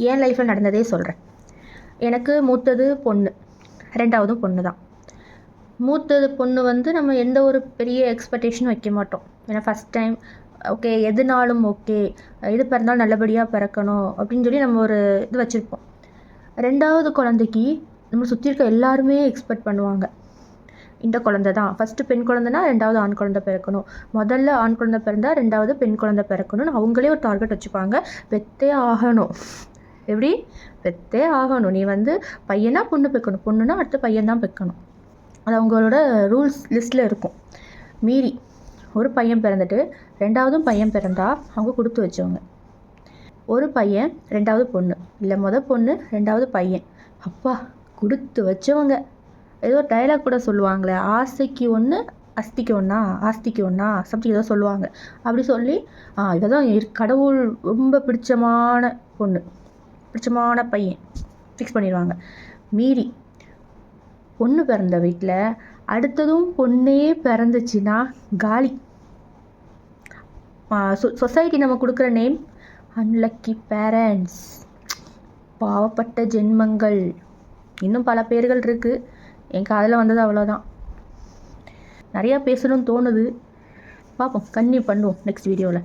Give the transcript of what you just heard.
என் லைஃப்பில் நடந்ததே சொல்கிறேன். எனக்கு மூத்தது பொண்ணு, ரெண்டாவதும் பொண்ணு தான். மூத்தது பொண்ணு வந்து நம்ம எந்த ஒரு பெரிய எக்ஸ்பெக்டேஷனும் வைக்க மாட்டோம். ஏன்னா ஃபஸ்ட் டைம் ஓகே எதுனாலும் ஓகே, இது பிறந்தாலும் நல்லபடியாக பிறக்கணும் அப்படின்னு சொல்லி நம்ம ஒரு இது வச்சுருப்போம். ரெண்டாவது குழந்தைக்கு நம்ம சுற்றி இருக்க எல்லாருமே எக்ஸ்பெக்ட் பண்ணுவாங்க, இந்த குழந்தை தான் ஃபஸ்ட்டு பெண் குழந்தைனா ரெண்டாவது ஆண் குழந்தை பிறக்கணும், முதல்ல ஆண் குழந்தை பிறந்தால் ரெண்டாவது பெண் குழந்தை பிறக்கணும்னு அவங்களே ஒரு டார்கெட் வச்சுப்பாங்க. பெற்றே ஆகணும். எப்படி? பெற்றே ஆகணும். நீ வந்து பையனா பொண்ணு பெக்கணும், பொண்ணுன்னா அடுத்த பையன் தான் பெக்கணும். அது அவங்களோட ரூல்ஸ் லிஸ்ட்டில் இருக்கும். மீறி ஒரு பையன் பிறந்துட்டு ரெண்டாவதும் பையன் பிறந்தா அவங்க கொடுத்து வச்சவங்க. ஒரு பையன் ரெண்டாவது பொண்ணு, இல்லை பொண்ணு ரெண்டாவது பையன், அப்பா கொடுத்து வச்சவங்க. ஏதோ டைலாக் கூட சொல்லுவாங்களே, ஆசைக்கு ஒன்று அஸ்திக்கு ஒன்றா, ஆஸ்திக்கு ஒன்றா சம்திங் ஏதோ சொல்லுவாங்க. அப்படி சொல்லி இதை தான் கடவுள் ரொம்ப பிடிச்சமான பொண்ணு, பிடிச்சமான பையன் ஃபிக்ஸ் பண்ணிடுவாங்க. மீறி பொண்ணு பிறந்த வீட்டில் அடுத்ததும் பொண்ணே பிறந்துச்சுன்னா காலி. சொசைட்டி நம்ம கொடுக்குற நேம் அன்லக்கி பேரண்ட்ஸ், பாவப்பட்ட ஜென்மங்கள். இன்னும் பல பேர்கள் இருக்குது, என் காதில் வந்தது அவ்வளோதான். நிறையா பேசணும்னு தோணுது, பார்ப்போம், கன்டினியூ பண்ணுவோம் நெக்ஸ்ட் வீடியோவில்.